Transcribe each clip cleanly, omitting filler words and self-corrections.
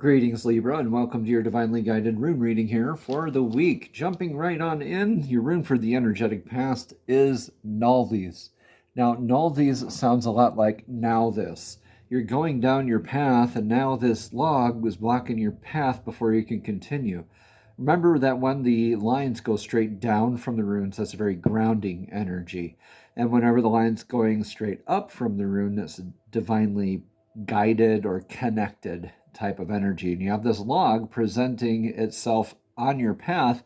Greetings, Libra, and welcome to your divinely guided rune reading here for the week. Jumping right on in, your rune for the energetic past is Nalvis. Now, Nalvis sounds a lot like now this. You're going down your path, and now this log was blocking your path before you can continue. Remember that when the lines go straight down from the runes, that's a very grounding energy. And whenever the line's going straight up from the rune, that's a divinely guided or connected type of energy. And you have this log presenting itself on your path,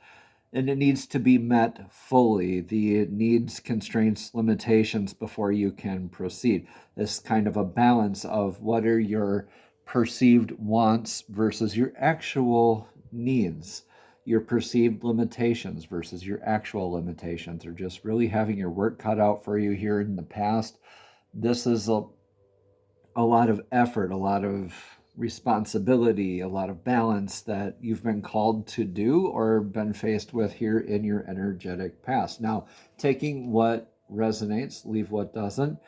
and it needs to be met fully. It needs constraints, limitations before you can proceed. This kind of a balance of what are your perceived wants versus your actual needs, your perceived limitations versus your actual limitations, or just really having your work cut out for you here in the past. This is a lot of effort, a lot of responsibility, a lot of balance that you've been called to do or been faced with here in your energetic past. Now, taking what resonates, leave what doesn't.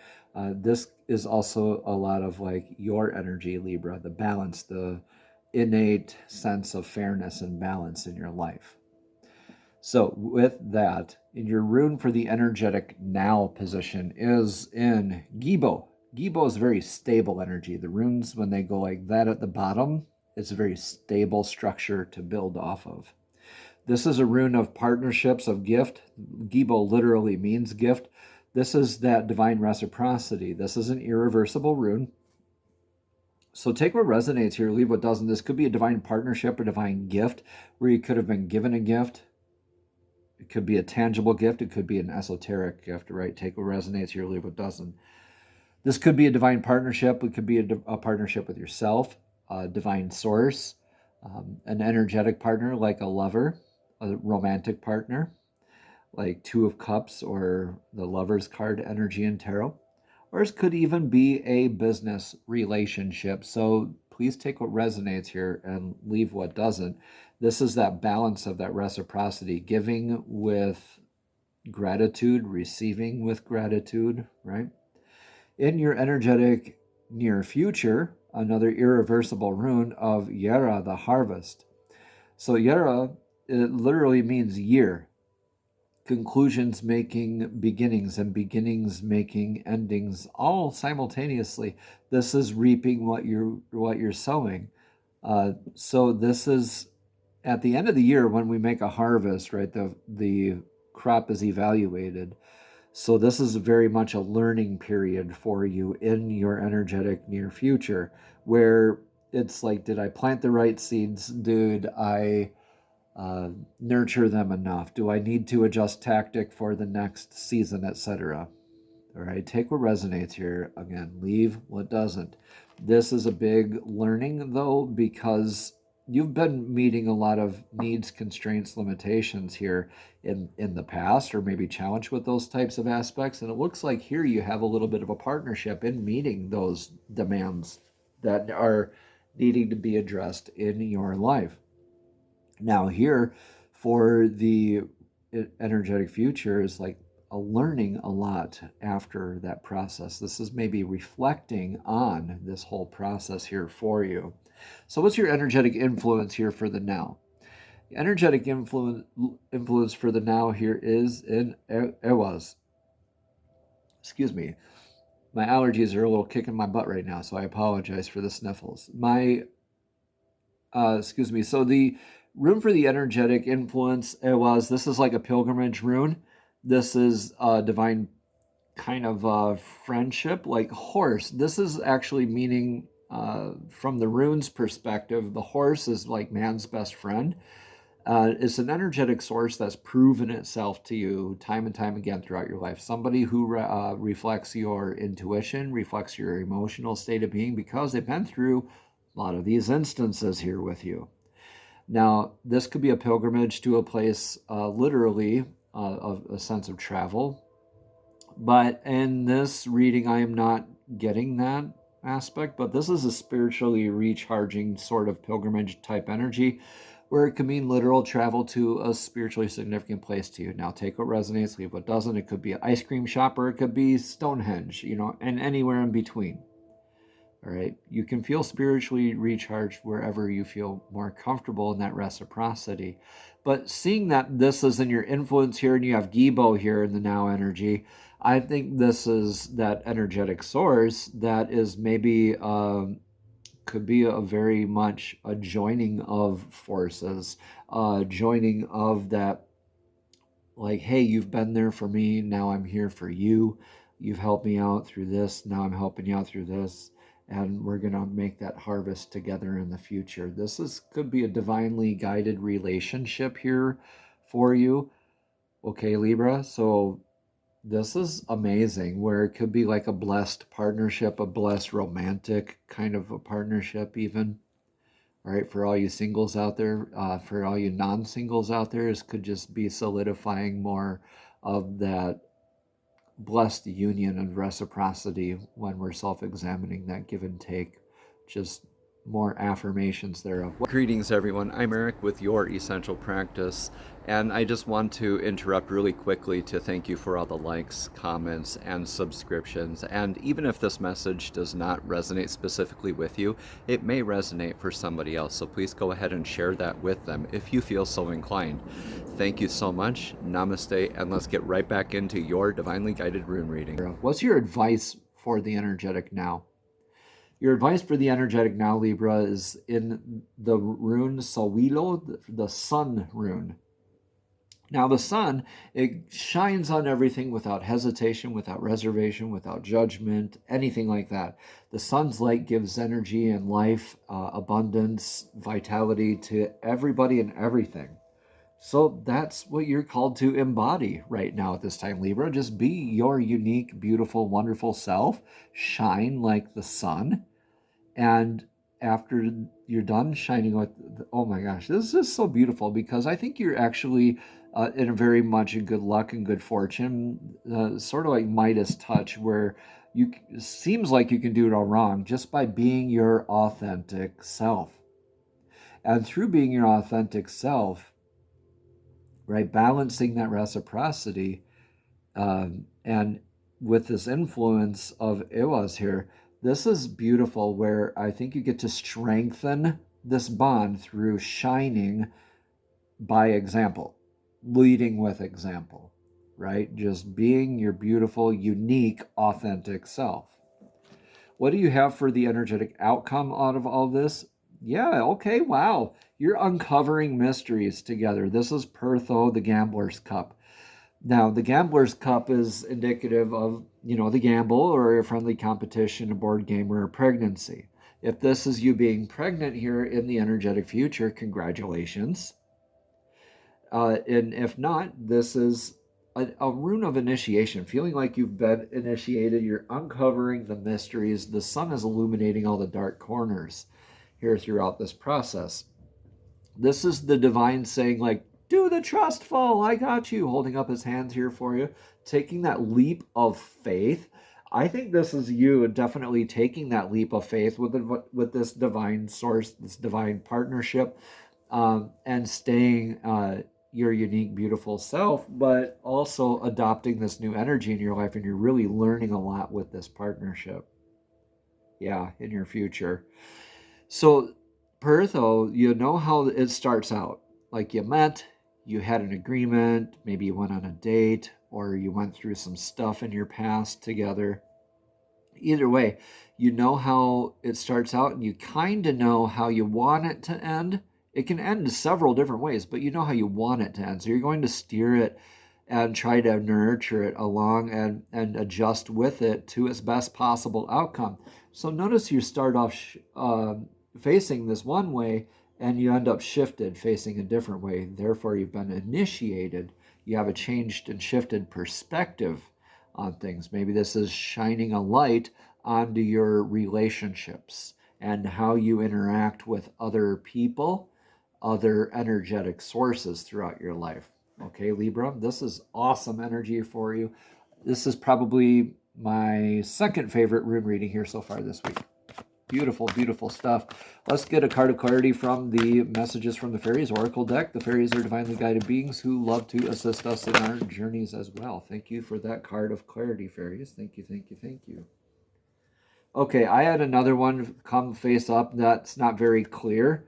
This is also a lot of like your energy, Libra, the balance, the innate sense of fairness and balance in your life. So with that, in your rune for the energetic now position is in Gibo. Gibo is very stable energy. The runes, when they go like that at the bottom, it's a very stable structure to build off of. This is a rune of partnerships, of gift. Gibo literally means gift. This is that divine reciprocity. This is an irreversible rune. So take what resonates here, leave what doesn't. This could be a divine partnership, a divine gift, where you could have been given a gift. It could be a tangible gift. It could be an esoteric gift, right? Take what resonates here, leave what doesn't. This could be a divine partnership. It could be a partnership with yourself, a divine source, an energetic partner like a lover, a romantic partner, like Two of Cups or the Lover's card energy in tarot. Or it could even be a business relationship. So please take what resonates here and leave what doesn't. This is that balance of that reciprocity, giving with gratitude, receiving with gratitude, right? In your energetic near future, another irreversible rune of Yera, the harvest. So Yera, it literally means year. Conclusions making beginnings and beginnings making endings all simultaneously. This is reaping what you're sowing. So this is at the end of the year when we make a harvest, right? The crop is evaluated. So this is very much a learning period for you in your energetic near future, where it's like, did I plant the right seeds? Did I nurture them enough? Do I need to adjust tactic for the next season, etc.? All right, take what resonates here. Again, leave what doesn't. This is a big learning, though, because you've been meeting a lot of needs, constraints, limitations here in the past, or maybe challenged with those types of aspects. And it looks like here you have a little bit of a partnership in meeting those demands that are needing to be addressed in your life. Now here, for the energetic future, is like a learning a lot after that process. This is maybe reflecting on this whole process here for you. So what's your energetic influence here for the now? The energetic influence for the now here is in Ewaz. Excuse me. My allergies are a little kicking my butt right now, so I apologize for the sniffles. So the rune for the energetic influence, this is like a pilgrimage rune. This is a divine kind of friendship, like horse. This is actually meaning, from the rune's perspective, the horse is like man's best friend. It's an energetic source that's proven itself to you time and time again throughout your life. Somebody who reflects your intuition, reflects your emotional state of being, because they've been through a lot of these instances here with you. Now, this could be a pilgrimage to a place, literally, of a sense of travel. But in this reading, I am not getting that aspect, but this is a spiritually recharging sort of pilgrimage type energy, where it can mean literal travel to a spiritually significant place to you. Now, take what resonates, leave what doesn't. It could be an ice cream shop, or it could be Stonehenge, and anywhere in between. All right. You can feel spiritually recharged wherever you feel more comfortable in that reciprocity. But seeing that this is in your influence here and you have Gibo here in the now energy, I think this is that energetic source that is maybe could be a very much a joining of forces, joining of that, like, hey, you've been there for me, now I'm here for you. You've helped me out through this, now I'm helping you out through this, and we're going to make that harvest together in the future. This is could be a divinely guided relationship here for you. Okay, Libra, so this is amazing, where it could be like a blessed partnership, a blessed romantic kind of a partnership even. All right, for all you singles out there, for all you non-singles out there, this could just be solidifying more of that blessed union and reciprocity when we're self-examining that give and take. Just more affirmations thereof. Greetings, everyone. I'm Eric with Your Essential Practice, and I just want to interrupt really quickly to thank you for all the likes, comments, and subscriptions. And even if this message does not resonate specifically with you, it may resonate for somebody else. So please go ahead and share that with them if you feel so inclined. Thank you so much. Namaste, and let's get right back into your divinely guided rune reading. What's your advice for the energetic now? Your advice for the energetic now, Libra, is in the rune Sawilo, the sun rune. Now, the sun, it shines on everything without hesitation, without reservation, without judgment, anything like that. The sun's light gives energy and life, abundance, vitality to everybody and everything. So that's what you're called to embody right now at this time, Libra. Just be your unique, beautiful, wonderful self. Shine like the sun. And after you're done shining like, oh my gosh, this is so beautiful, because I think you're actually in a very much in good luck and good fortune, sort of like Midas touch, where you seems like you can do it all wrong just by being your authentic self. And through being your authentic self, right, balancing that reciprocity, and with this influence of Iwas here, this is beautiful, where I think you get to strengthen this bond through shining by example, leading with example, right? Just being your beautiful, unique, authentic self. What do you have for the energetic outcome out of all this? Yeah, okay, wow. You're uncovering mysteries together. This is Pertho, the Gambler's Cup. Now, the Gambler's Cup is indicative of, the gamble or a friendly competition, a board game, or a pregnancy. If this is you being pregnant here in the energetic future, congratulations. And if not, this is a rune of initiation, feeling like you've been initiated. You're uncovering the mysteries. The sun is illuminating all the dark corners here throughout this process. This is the divine saying, like, do the trust fall, I got you, holding up his hands here for you, taking that leap of faith. I think this is you definitely taking that leap of faith with this divine source, this divine partnership, and staying your unique, beautiful self, but also adopting this new energy in your life, and you're really learning a lot with this partnership. Yeah, in your future. So, Pertho, you know how it starts out. Like, you met, you had an agreement, maybe you went on a date, or you went through some stuff in your past together. Either way, you know how it starts out, and you kind of know how you want it to end. It can end several different ways, but you know how you want it to end. So you're going to steer it and try to nurture it along and adjust with it to its best possible outcome. So notice you start off facing this one way, and you end up shifted facing a different way. Therefore, you've been initiated. You have a changed and shifted perspective on things. Maybe this is shining a light onto your relationships and how you interact with other people, other energetic sources throughout your life. Okay, Libra, this is awesome energy for you. This is probably my second favorite rune reading here so far this week. Beautiful, beautiful stuff. Let's get a card of clarity from the Messages from the Fairies Oracle deck. The fairies are divinely guided beings who love to assist us in our journeys as well. Thank you for that card of clarity, fairies. Thank you, thank you, thank you. Okay, I had another one come face up that's not very clear,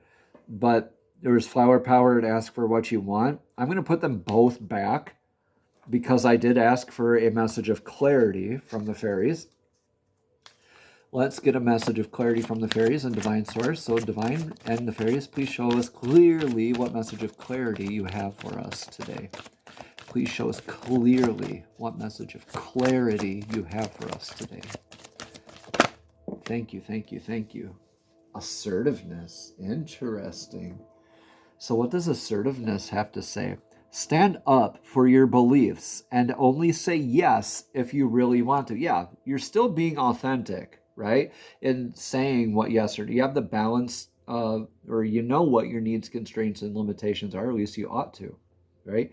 but there's flower power and ask for what you want. I'm going to put them both back because I did ask for a message of clarity from the fairies. Let's get a message of clarity from the fairies and divine source. So divine and the fairies, please show us clearly what message of clarity you have for us today. Please show us clearly what message of clarity you have for us today. Thank you, thank you, thank you. Assertiveness. Interesting. So what does assertiveness have to say? Stand up for your beliefs and only say yes if you really want to. Yeah, you're still being authentic, right? In saying what yes or no. You have the balance or you know what your needs, constraints, and limitations are, at least you ought to, right?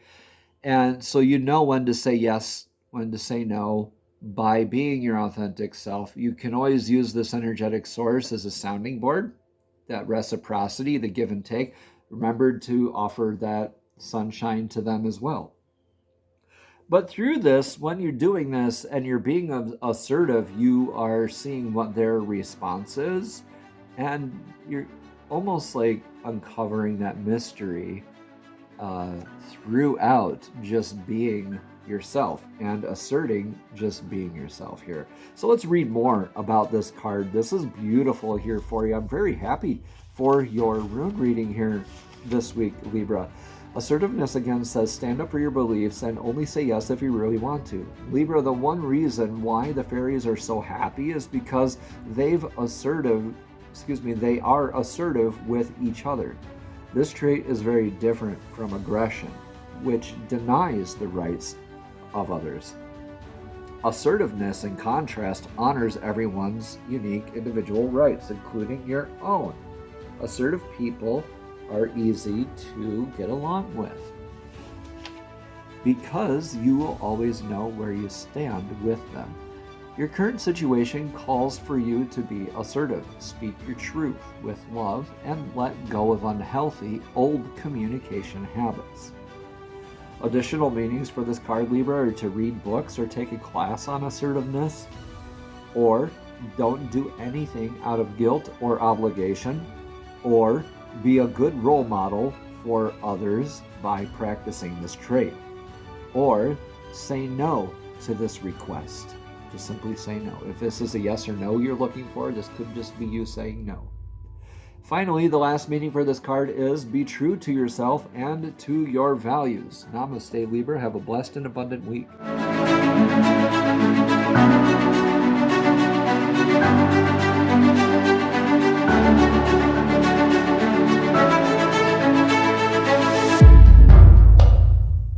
And so you know when to say yes, when to say no by being your authentic self. You can always use this energetic source as a sounding board, that reciprocity, the give and take. Remember to offer that sunshine to them as well. But through this, when you're doing this and you're being assertive, you are seeing what their response is, and you're almost like uncovering that mystery throughout just being yourself and asserting just being yourself here. So let's read more about this card. This is beautiful here for you. I'm very happy for your rune reading here this week, Libra. Assertiveness again says stand up for your beliefs and only say yes if you really want to. Libra, the one reason why the fairies are so happy is because they are assertive with each other. This trait is very different from aggression, which denies the rights of others. Assertiveness, in contrast, honors everyone's unique individual rights, including your own. Assertive people are easy to get along with because you will always know where you stand with them. Your current situation calls for you to be assertive, speak your truth with love, and let go of unhealthy, old communication habits. Additional meanings for this card, Libra, are to read books or take a class on assertiveness, or don't do anything out of guilt or obligation, or be a good role model for others by practicing this trait, or say no to this request. Just simply say no. If this is a yes or no you're looking for, this could just be you saying no. Finally, the last meaning for this card is be true to yourself and to your values. Namaste, Libra. Have a blessed and abundant week.